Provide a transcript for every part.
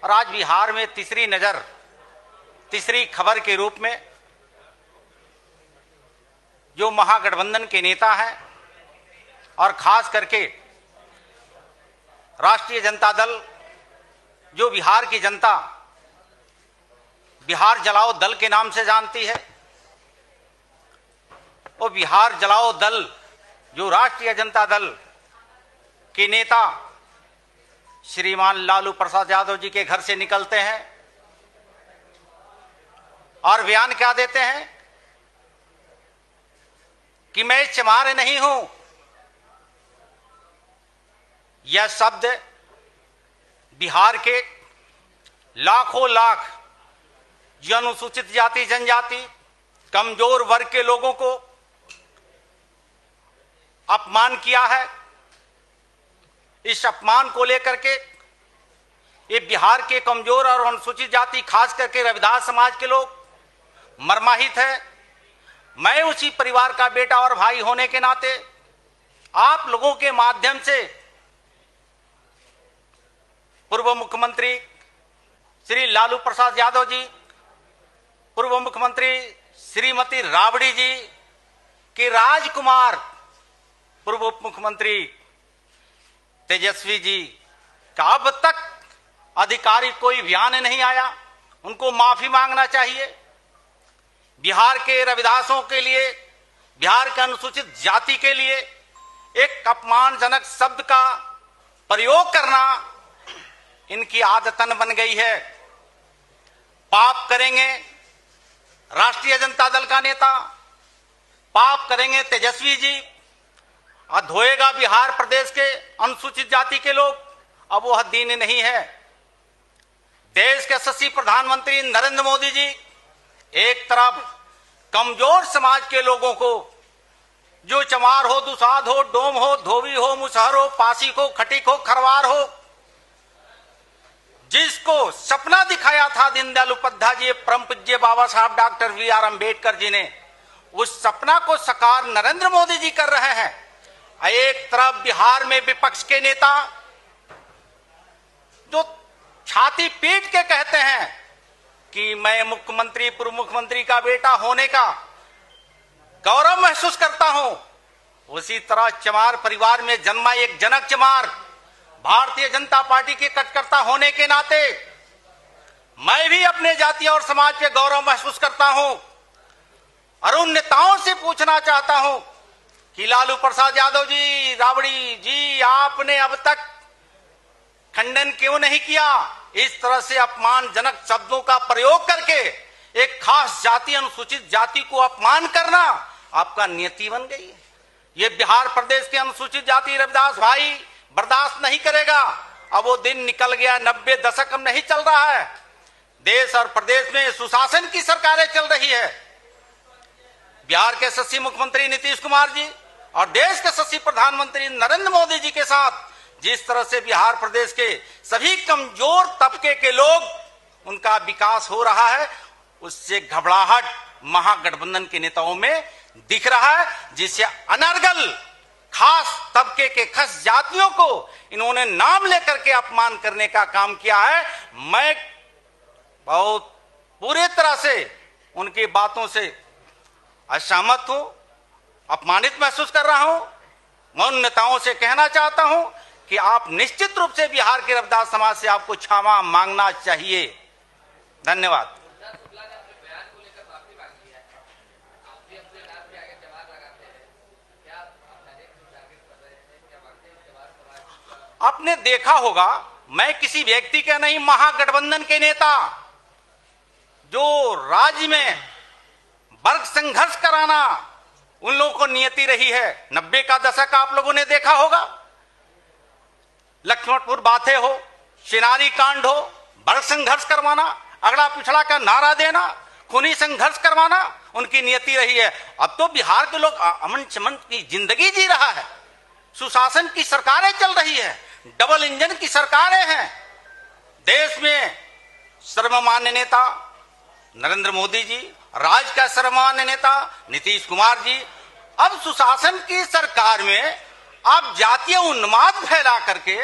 और आज बिहार में तीसरी खबर के रूप में जो महागठबंधन के नेता हैं और खास करके राष्ट्रीय जनता दल, जो बिहार की जनता बिहार जलाओ दल के नाम से जानती है, वो बिहार जलाओ दल जो राष्ट्रीय जनता दल के नेता श्रीमान लालू प्रसाद यादव जी के घर से निकलते हैं और बयान क्या देते हैं कि मैं चमार नहीं हूं। यह शब्द बिहार के लाखों लाख जो अनुसूचित जाति जनजाति कमजोर वर्ग के लोगों को अपमान किया है। इस अपमान को लेकर के ये बिहार के कमजोर और अनुसूचित जाति खास करके रविदास समाज के लोग मर्माहित है। मैं उसी परिवार का बेटा और भाई होने के नाते आप लोगों के माध्यम से पूर्व मुख्यमंत्री श्री लालू प्रसाद यादव जी, पूर्व मुख्यमंत्री श्रीमती राबड़ी जी के राजकुमार पूर्व उप मुख्यमंत्री तेजस्वी जी का अब तक अधिकारिक कोई बयान नहीं आया, उनको माफी मांगना चाहिए। बिहार के रविदासों के लिए, बिहार के अनुसूचित जाति के लिए एक अपमानजनक शब्द का प्रयोग करना इनकी आदतन बन गई है। पाप करेंगे राष्ट्रीय जनता दल का नेता, पाप करेंगे तेजस्वी जी और धोएगा बिहार प्रदेश के अनुसूचित जाति के लोग। अब वह दिन नहीं है। देश के यशस्वी प्रधानमंत्री नरेंद्र मोदी जी एक तरफ कमजोर समाज के लोगों को, जो चमार हो, दुसाध हो, डोम हो, धोबी हो, मुसहर हो, पासी हो, खटिक हो, खरवार हो, जिसको सपना दिखाया था दीनदयाल उपाध्याय जी, परम पूज्य बाबा साहब डॉक्टर बी.आर. अम्बेडकर जी ने, उस सपना को साकार नरेंद्र मोदी जी कर रहे हैं। एक तरफ बिहार में विपक्ष के नेता जो छाती पीट के कहते हैं कि मैं मुख्यमंत्री, पूर्व मुख्यमंत्री का बेटा होने का गौरव महसूस करता हूं, उसी तरह चमार परिवार में जन्मा एक जनक चमार, भारतीय जनता पार्टी के कार्यकर्ता होने के नाते मैं भी अपने जाति और समाज पे गौरव महसूस करता हूं और उन नेताओं से पूछना चाहता हूं कि लालू प्रसाद यादव जी, राबड़ी जी, आपने अब तक खंडन क्यों नहीं किया? इस तरह से अपमानजनक शब्दों का प्रयोग करके एक खास जाति, अनुसूचित जाति को अपमान करना आपका नियति बन गई है। ये बिहार प्रदेश के अनुसूचित जाति रविदास भाई बर्दाश्त नहीं करेगा। अब वो दिन निकल गया, 90 दशक अब नहीं चल रहा है। देश और प्रदेश में सुशासन की सरकारें चल रही है। बिहार के यशस्वी मुख्यमंत्री नीतीश कुमार जी और देश के यशस्वी प्रधानमंत्री नरेंद्र मोदी जी के साथ जिस तरह से बिहार प्रदेश के सभी कमजोर तबके के लोग उनका विकास हो रहा है, उससे घबराहट महागठबंधन के नेताओं में दिख रहा है, जिससे अनर्गल खास तबके के खास जातियों को इन्होंने नाम लेकर के अपमान करने का काम किया है। मैं बहुत पूरी तरह से उनकी बातों से असहमत हूं, अपमानित महसूस कर रहा हूं। मैं उन नेताओं से कहना चाहता हूं कि आप निश्चित रूप से बिहार के रविदास समाज से आपको क्षमा मांगना चाहिए। धन्यवाद। आपने देखा होगा, मैं किसी व्यक्ति का नहीं, महागठबंधन के नेता जो राज्य में वर्ग संघर्ष कराना उन लोगों को नियति रही है। 90 का दशक आप लोगों ने देखा होगा, लक्ष्मणपुर बातें हो, शिनारी कांड हो, वर्ग संघर्ष करवाना, अगड़ा पिछड़ा का नारा देना, खूनी संघर्ष करवाना उनकी नियति रही है। अब तो बिहार के लोग अमन चमन की जिंदगी जी रहा है, सुशासन की सरकारें चल रही है, डबल इंजन की सरकारें हैं। देश में सर्वमान्य नेता नरेंद्र मोदी जी, राज्य का सर्वमान्य नेता नीतीश कुमार जी, अब सुशासन की सरकार में आप जातीय उन्माद फैला करके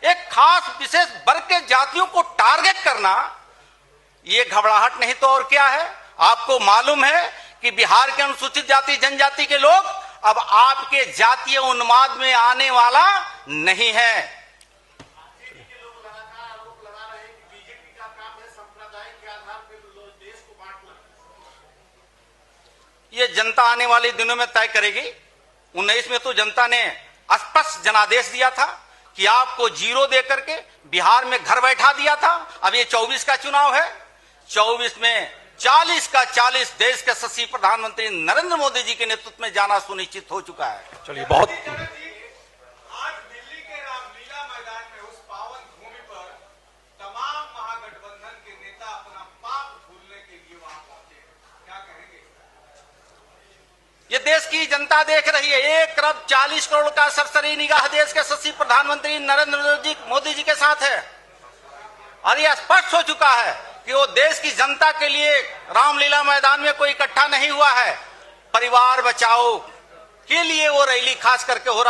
एक खास विशेष वर्ग के जातियों को टारगेट करना, ये घबराहट नहीं तो और क्या है। आपको मालूम है कि बिहार के अनुसूचित जाति जनजाति के लोग अब आपके जातीय उन्माद में आने वाला नहीं है। ये जनता आने वाले दिनों में तय करेगी। 19 में तो जनता ने स्पष्ट जनादेश दिया था कि आपको 0 दे करके बिहार में घर बैठा दिया था। अब ये 24 का चुनाव है, 24 में 40 का 40 देश के यशस्वी प्रधानमंत्री नरेंद्र मोदी जी के नेतृत्व में जाना सुनिश्चित हो चुका है। चलिए, बहुत आज दिल्ली के रामलीला मैदान में उस पावन भूमि पर तमाम महागठबंधन के नेता अपना पाप भूलने के लिए वहां पहुंचे, क्या कहेंगे? ये देश की जनता देख रही है। एक तरफ 40 करोड़ का सरसरी निगाह देश के यशस्वी प्रधानमंत्री नरेंद्र मोदी जी के साथ है, और यह स्पष्ट हो चुका है कि वो देश की जनता के लिए रामलीला मैदान में कोई इकट्ठा नहीं हुआ है। परिवार बचाओ के लिए वो रैली खास करके हो रहा